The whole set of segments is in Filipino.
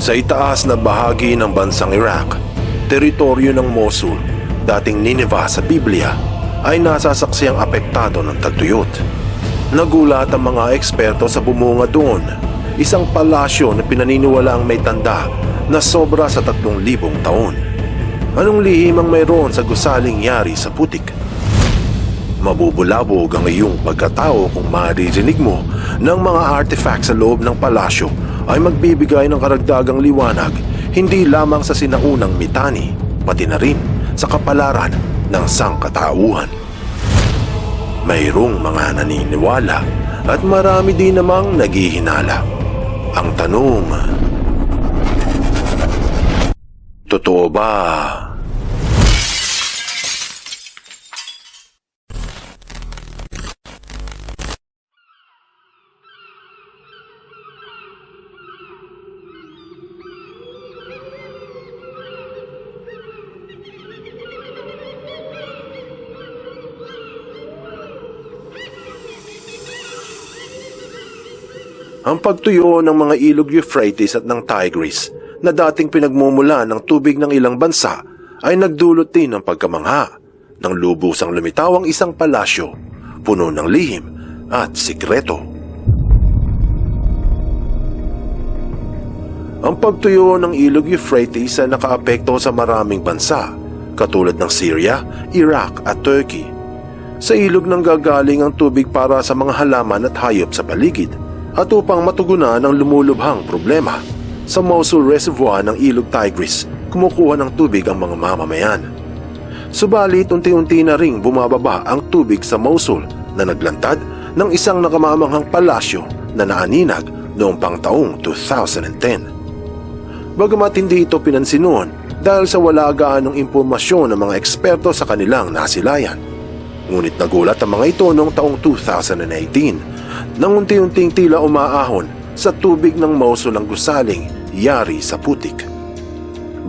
Sa itaas na bahagi ng bansang Iraq, teritoryo ng Mosul, dating Nineveh sa Biblia, ay nasasaksiyang apektado ng tagtuyot. Nagulat ang mga eksperto sa bumunga doon, isang palasyo na pinaniniwalaang may tanda na sobra sa 3,000 taon. Anong lihim ang mayroon sa gusaling yari sa putik? Mabubulabog ang iyong pagkatao kung maririnig mo ng mga artifacts sa loob ng palasyo ay magbibigay ng karagdagang liwanag hindi lamang sa sinaunang mitani, pati na rin sa kapalaran ng sangkatauhan. Mayroong mga naniniwala at marami din namang naghihinala. Ang tanong, totoo ba? Ang pagtuyo ng mga ilog Euphrates at ng Tigris na dating pinagmumula ng tubig ng ilang bansa ay nagdulot din ng pagkamangha ng lubusang lumitaw ang isang palasyo puno ng lihim at sikreto. Ang pagtuyo ng ilog Euphrates ay nakaapekto sa maraming bansa katulad ng Syria, Iraq at Turkey. Sa ilog nang gagaling ang tubig para sa mga halaman at hayop sa paligid. At upang matugunan ang lumulubhang problema, sa Mosul Reservoir ng ilog Tigris, kumukuha ng tubig ang mga mamamayan. Subalit unti-unti na ring bumababa ang tubig sa Mosul na naglantad ng isang nakamamanghang palasyo na naaninag noong pang taong 2010. Bagamat hindi ito pinansin noon dahil sa wala gaanong impormasyon ng mga eksperto sa kanilang nasilayan. Ngunit nagulat ang mga ito noong taong 2018 nang unti-unting tila umaahon sa tubig ng Mosul ang gusaling yari sa putik.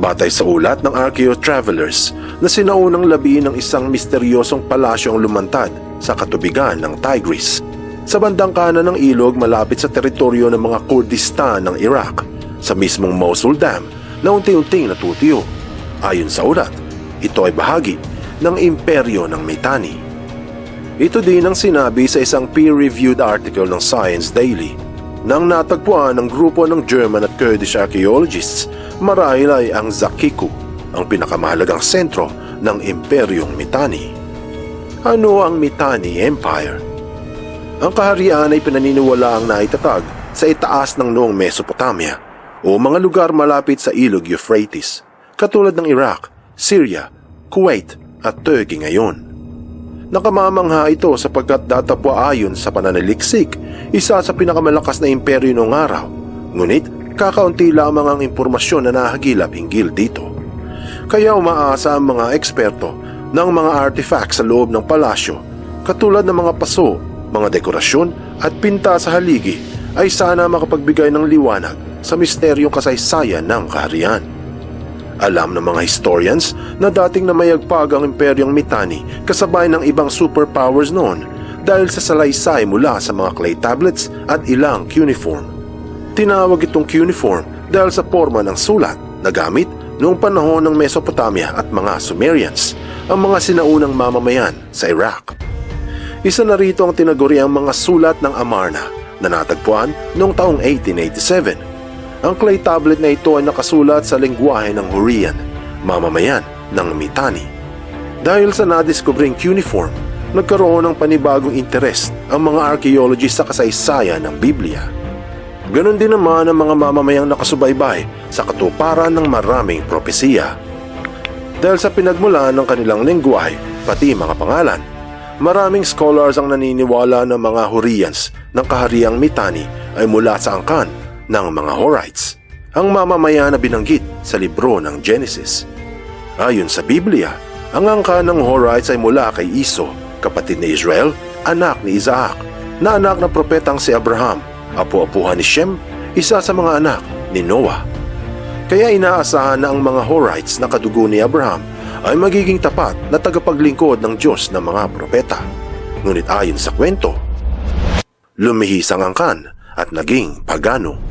Batay sa ulat ng archaeotravelers na sinaunang labi ng isang misteryosong palasyo ang lumantad sa katubigan ng Tigris, sa bandang kanan ng ilog malapit sa teritoryo ng mga Kurdistan ng Iraq, sa mismong Mosul Dam na unti-unting natutiyo. Ayon sa ulat, ito ay bahagi ng imperyo ng Mitanni. Ito din ang sinabi sa isang peer-reviewed article ng Science Daily. Nang natagpuan ng grupo ng German at Kurdish archaeologists, marahil ay ang Zakiku, ang pinakamahalagang sentro ng Imperyong Mitanni. Ano ang Mitanni Empire? Ang kaharian ay pinaniniwalaang naitatag sa itaas ng noong Mesopotamia o mga lugar malapit sa ilog Euphrates, katulad ng Iraq, Syria, Kuwait at Turkey ngayon. Nakamamangha ito sapagkat datapwa ayon sa pananaliksik, isa sa pinakamalakas na imperyo noong araw. Ngunit kakaunti lamang ang impormasyon na nahagilap hinggil dito. Kaya umaasa ang mga eksperto ng mga artifacts sa loob ng palasyo, katulad ng mga paso, mga dekorasyon at pinta sa haligi ay sana makapagbigay ng liwanag sa misteryong kasaysayan ng kaharian. Alam ng mga historians na dating namayagpag ang Imperyong Mitanni kasabay ng ibang superpowers noon dahil sa salaysay mula sa mga clay tablets at ilang cuneiform. Tinawag itong cuneiform dahil sa forma ng sulat na gamit noong panahon ng Mesopotamia at mga Sumerians, ang mga sinaunang mamamayan sa Iraq. Isa na rito ang tinaguriang mga sulat ng Amarna na natagpuan noong taong 1887. Ang clay tablet na ito ay nakasulat sa lengguwahe ng Hurrian, mamamayan ng Mitanni. Dahil sa nadiskubring cuneiform, nagkaroon ng panibagong interes ang mga archaeologists sa kasaysayan ng Biblia. Ganon din naman ang mga mamamayang nakasubaybay sa katuparan ng maraming propesiya. Dahil sa pinagmulan ng kanilang lengguwahe, pati mga pangalan, maraming scholars ang naniniwala na mga Hurrians ng kahariang Mitanni ay mula sa angkan ng mga Horites, ang mamamayan na binanggit sa libro ng Genesis. Ayon sa Biblia, ang angkan ng Horites ay mula kay Iso, kapatid ni Israel, anak ni Isaac, na anak ng propetang si Abraham, apu-apuhan ni Shem, isa sa mga anak ni Noah. Kaya inaasahan na ang mga Horites na kadugo ni Abraham ay magiging tapat na tagapaglingkod ng Diyos ng mga propeta. Ngunit ayon sa kwento, lumihis ang angkan at naging pagano.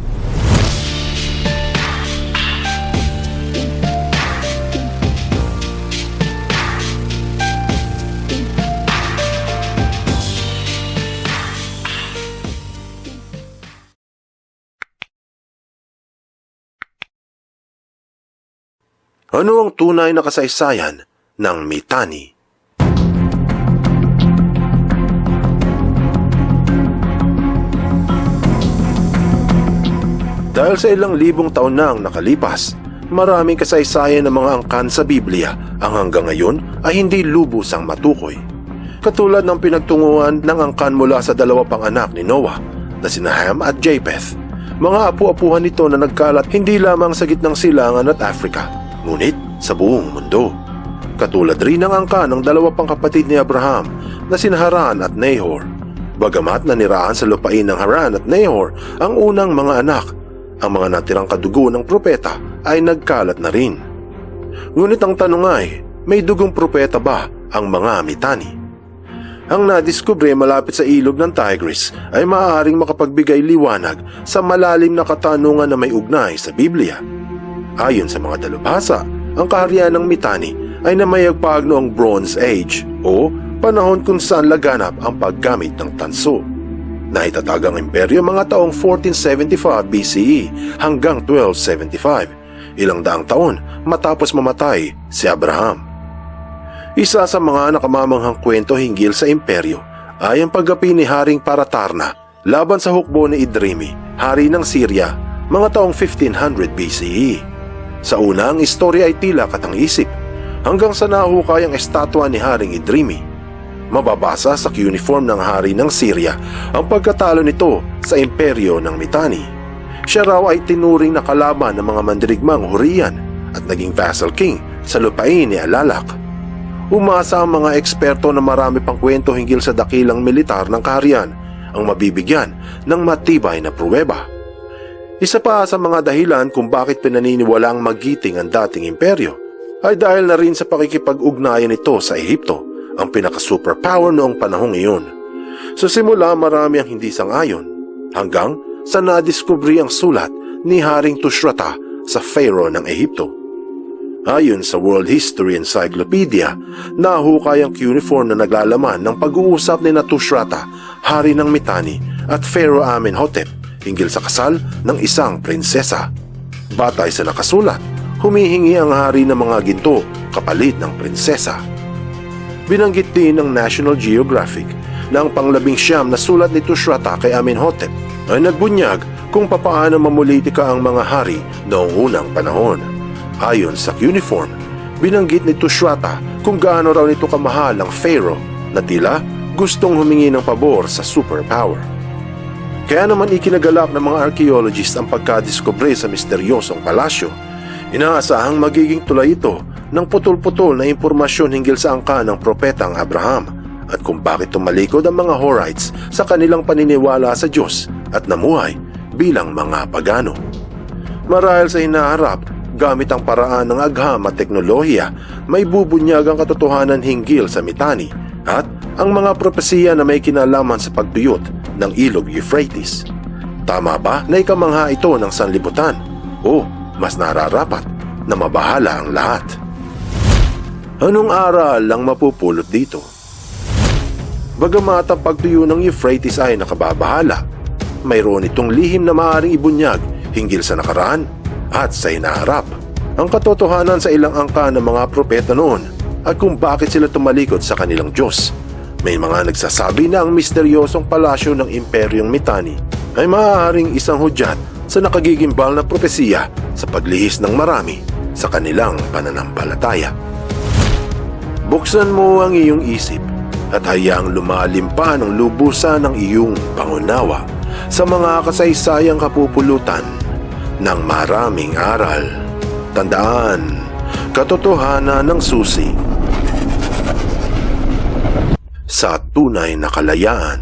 Ano ang tunay na kasaysayan ng Mitanni? Dahil sa ilang libong taon na ang nakalipas, maraming kasaysayan ng mga angkan sa Biblia ang hanggang ngayon ay hindi lubusang matukoy. Katulad ng pinagtunguhan ng angkan mula sa dalawa pang anak ni Noah na sina Ham at Japheth. Mga apu-apuhan nito na nagkalat hindi lamang sa gitnang silangan at Africa, ngunit sa buong mundo. Katulad rin ng angkan ng dalawa pang kapatid ni Abraham na sina Haran at Nahor. Bagamat nanirahan sa lupain ng Haran at Nahor ang unang mga anak, ang mga natirang kadugo ng propeta ay nagkalat na rin. Ngunit ang tanong ay, may dugong propeta ba ang mga Mitanni? Ang nadiskubre malapit sa ilog ng Tigris ay maaaring makapagbigay liwanag sa malalim na katanungan na may ugnay sa Biblia. Ayon sa mga dalubhasa, ang kaharian ng Mitanni ay namayagpag noong Bronze Age o panahon kung saan laganap ang paggamit ng tanso. Naitatag ang imperyo mga taong 1475 BCE hanggang 1275, ilang daang taon matapos mamatay si Abraham. Isa sa mga nakamamanghang kwento hinggil sa imperyo ay ang paggapi ni Haring Paratarna laban sa hukbo ni Idrimi, hari ng Syria, mga taong 1500 BCE. Sa una, ang istorya ay tila katang-isip hanggang sa nahukay ang estatwa ni Haring Idrimi. Mababasa sa cuneiform ng hari ng Syria ang pagkatalo nito sa imperyo ng Mitanni. Siya raw ay tinuring na kalaban ng mga mandirigmang Hurrian at naging vassal king sa lupain ni Alalak. Umasa ang mga eksperto na marami pang kwento hinggil sa dakilang militar ng kaharian ang mabibigyan ng matibay na pruweba. Isa pa sa mga dahilan kung bakit pinaniniwalaang magiting ang dating imperyo ay dahil na rin sa pakikipag-ugnayan nito sa Ehipto, ang pinaka-superpower noong panahong iyon. Sa simula marami ang hindi sang-ayon hanggang sa nadiskubre ang sulat ni Haring Tushratta sa Pharaoh ng Ehipto. Ayon sa World History Encyclopedia, nahukay ang cuneiform na naglalaman ng pag-uusap ni Tushratta, hari ng Mitanni, at Pharaoh Amenhotep hinggil sa kasal ng isang prinsesa. Batay sa nakasulat, humihingi ang hari ng mga ginto kapalit ng prinsesa. Binanggit din ng National Geographic na ang pang-19 na sulat ni Tushratta kay Amenhotep ay nagbunyag kung papaano mamulitika ang mga hari noong unang panahon. Ayon sa cuneiform, binanggit ni Tushratta kung gaano raw nito kamahal ang Pharaoh na tila gustong humingi ng pabor sa superpower. Kaya naman ikinagalak ng mga archaeologist ang pagkadiskubre sa misteryosong palasyo. Inaasahang magiging tulay ito ng putol-putol na impormasyon hinggil sa angka ng propetang Abraham at kung bakit tumalikod ang mga Horites sa kanilang paniniwala sa Diyos at namuhay bilang mga pagano. Marahil sa hinaharap, gamit ang paraan ng agham at teknolohiya, may bubunyag ang katotohanan hinggil sa Mitanni at ang mga propesiya na may kinalaman sa pagduyot ng ilog Euphrates. Tama ba na ikamangha ito ng sanlibutan? O mas nararapat na mabahala ang lahat? Anong aral ang mapupulot dito? Bagamat ang pagtuyo ng Euphrates ay nakababahala, mayroon itong lihim na maaaring ibunyag hinggil sa nakaraan at sa hinaharap. Ang katotohanan sa ilang angka ng mga propeta noon at kung bakit sila tumalikod sa kanilang Diyos. May mga nagsasabi na ang misteryosong palasyo ng Imperyong Mitanni ay maaaring isang hudyat sa nakagigimbal na propesiya sa paglihis ng marami sa kanilang pananampalataya. Buksan mo ang iyong isip at hayaang lumalim pa ng lubusan ng iyong pangunawa sa mga kasaysayang kapupulutan ng maraming aral. Tandaan, katotohanan ng susi sa tunay na kalayaan.